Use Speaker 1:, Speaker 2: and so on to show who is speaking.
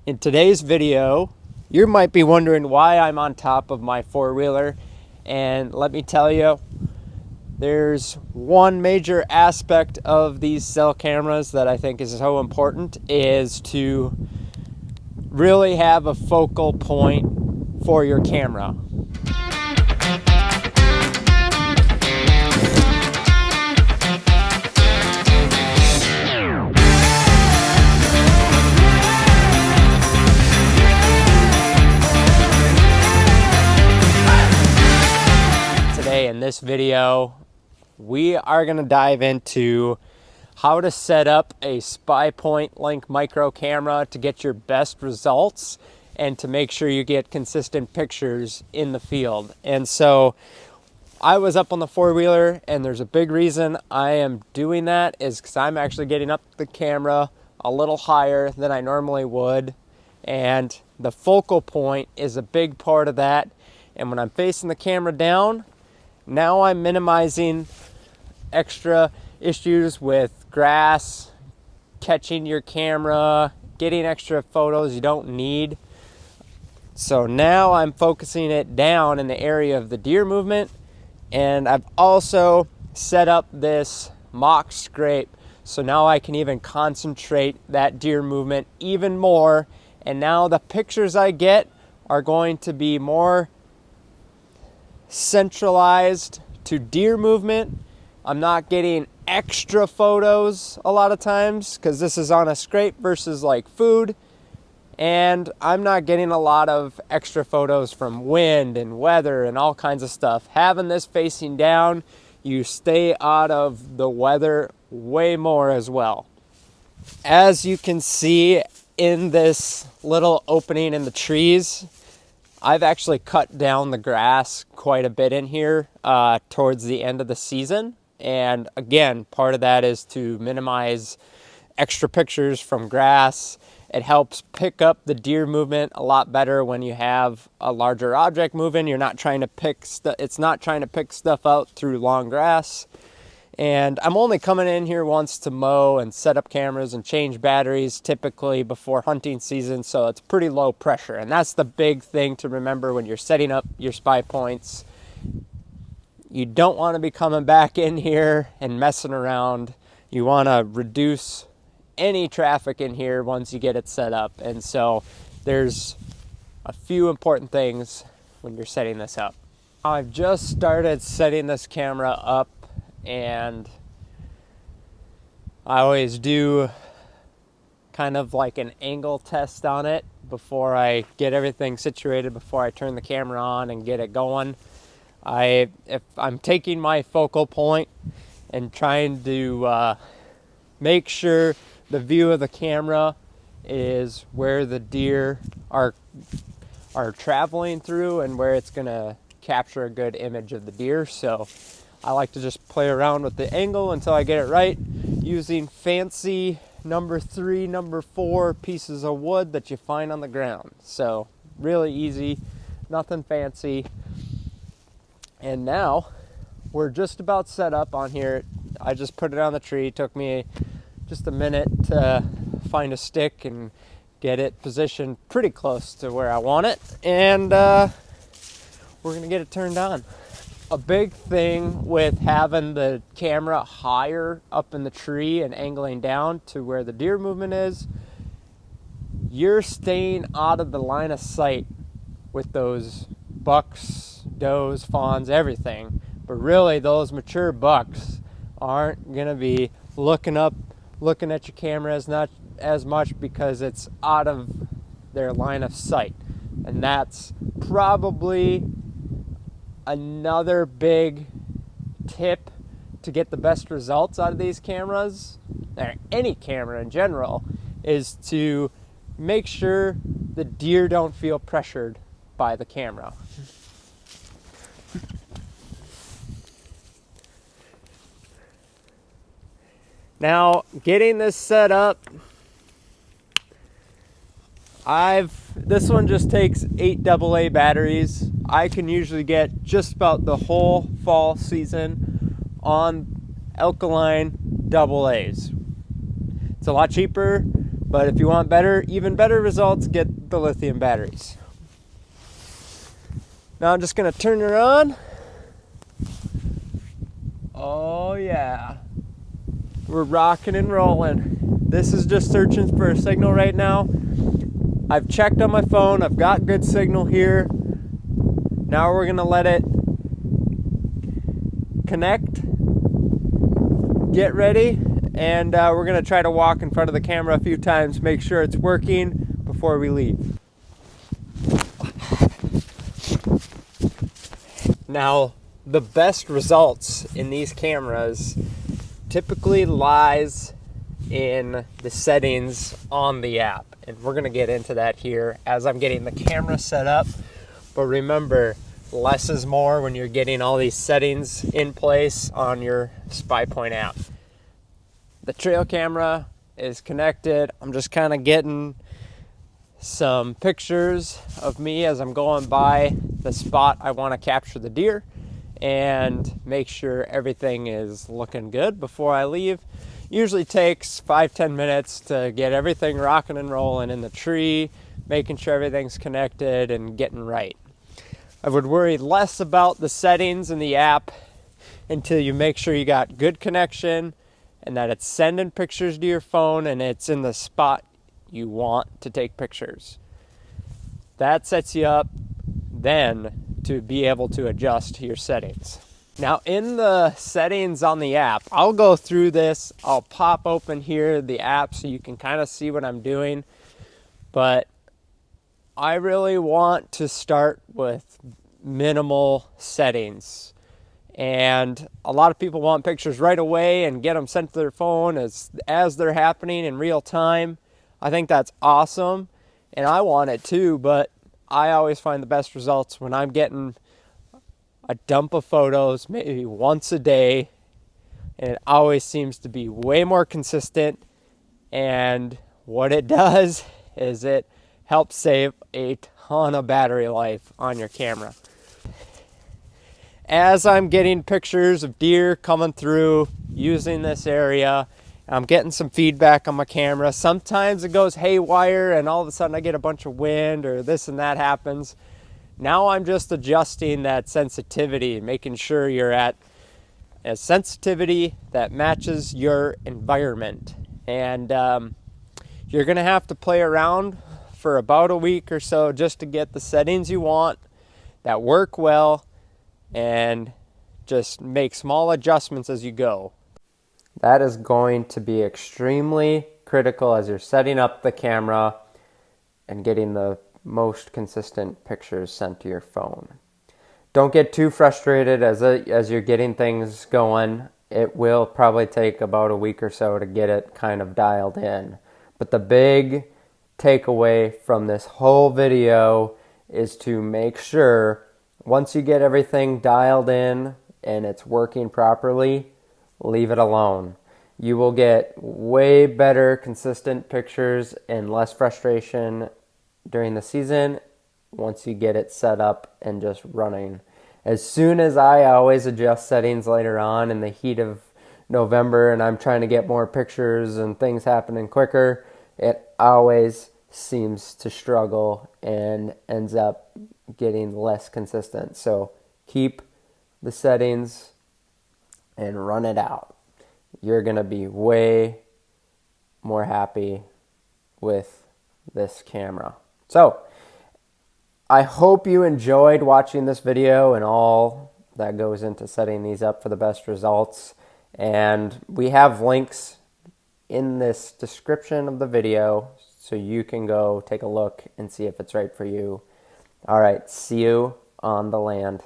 Speaker 1: In today's video, you might be wondering why I'm on top of my four-wheeler, and let me tell you, there's one major aspect of these cell cameras that I think is so important, is to really have a focal point for your camera. In this video, we are going to dive into how to set up a Spypoint link micro camera to get your best results and to make sure you get consistent pictures in the field. And so I was up on the four-wheeler, and there's a big reason I am doing that is because I'm actually getting up the camera a little higher than I normally would, and the focal point is a big part of that. And when I'm facing the camera down, now I'm minimizing extra issues with grass, catching your camera, getting extra photos you don't need. So now I'm focusing it down in the area of the deer movement, and I've also set up this mock scrape, so now I can even concentrate that deer movement even more, and now the pictures I get are going to be more centralized to deer movement. I'm not getting extra photos a lot of times because this is on a scrape versus like food, and I'm not getting a lot of extra photos from wind and weather and all kinds of stuff. Having this facing down, you stay out of the weather way more as well. As you can see in this little opening in the trees, I've actually cut down the grass quite a bit in here towards the end of the season. And again, part of that is to minimize extra pictures from grass. It helps pick up the deer movement a lot better when you have a larger object moving. You're not trying to pick it's not trying to pick stuff out through long grass. And I'm only coming in here once to mow and set up cameras and change batteries, typically before hunting season, so it's pretty low pressure. And that's the big thing to remember when you're setting up your Spypoints. You don't want to be coming back in here and messing around. You want to reduce any traffic in here once you get it set up. And so there's a few important things when you're setting this up. I've just started setting this camera up, and I always do kind of like an angle test on it before I get everything situated, before I turn the camera on and get it going. If I'm taking my focal point and trying to make sure the view of the camera is where the deer are traveling through and where it's going to capture a good image of the deer. So I like to just play around with the angle until I get it right, using fancy number 3, number 4 pieces of wood that you find on the ground. So really easy, nothing fancy. And now we're just about set up on here. I just put it on the tree. It took me just a minute to find a stick and get it positioned pretty close to where I want it. And we're gonna get it turned on. A big thing with having the camera higher up in the tree and angling down to where the deer movement is, you're staying out of the line of sight with those bucks, does, fawns, everything. But really, those mature bucks aren't gonna be looking up, looking at your camera as much because it's out of their line of sight. And that's probably another big tip to get the best results out of these cameras, or any camera in general, is to make sure the deer don't feel pressured by the camera. Now, getting this set up, this one just takes 8 AA batteries. I can usually get just about the whole fall season on alkaline AA's. It's a lot cheaper But if you want even better results, get the lithium batteries. Now I'm just gonna turn her on. Oh yeah, we're rocking and rolling. This is just searching for a signal right now. I've checked on my phone, I've got good signal here. Now we're gonna let it connect, get ready, and we're gonna try to walk in front of the camera a few times, make sure it's working before we leave. Now, the best results in these cameras typically lies in the settings on the app. And we're gonna get into that here as I'm getting the camera set up. But remember, less is more when you're getting all these settings in place on your Spypoint app. The trail camera is connected. I'm just kind of getting some pictures of me as I'm going by the spot I want to capture the deer and make sure everything is looking good before I leave. Usually takes 5-10 minutes to get everything rocking and rolling in the tree, making sure everything's connected and getting right. I would worry less about the settings in the app until you make sure you got good connection and that it's sending pictures to your phone and it's in the spot you want to take pictures. That sets you up then to be able to adjust your settings. Now in the settings on the app, I'll go through this. I'll pop open here the app so you can kind of see what I'm doing. But I really want to start with minimal settings. And a lot of people want pictures right away and get them sent to their phone as they're happening in real time. I think that's awesome, and I want it too, but I always find the best results when I'm getting a dump of photos maybe once a day, and it always seems to be way more consistent. And what it does is it helps save a ton of battery life on your camera. As I'm getting pictures of deer coming through using this area, I'm getting some feedback on my camera. Sometimes it goes haywire and all of a sudden I get a bunch of wind or this and that happens. Now I'm just adjusting that sensitivity, making sure you're at a sensitivity that matches your environment. And you're gonna have to play around for about a week or so just to get the settings you want that work well, and just make small adjustments as you go. That is going to be extremely critical as you're setting up the camera and getting the most consistent pictures sent to your phone. Don't get too frustrated as you're getting things going. It will probably take about a week or so to get it kind of dialed in. But the big takeaway from this whole video is to make sure once you get everything dialed in and it's working properly, leave it alone. You will get way better consistent pictures and less frustration during the season once you get it set up and just running. As soon as I always adjust settings later on in the heat of November and I'm trying to get more pictures and things happening quicker, it always seems to struggle and ends up getting less consistent. So keep the settings and run it out. You're going to be way more happy with this camera. So I hope you enjoyed watching this video and all that goes into setting these up for the best results. And we have links in this description of the video so you can go take a look and see if it's right for you. All right, see you on the land.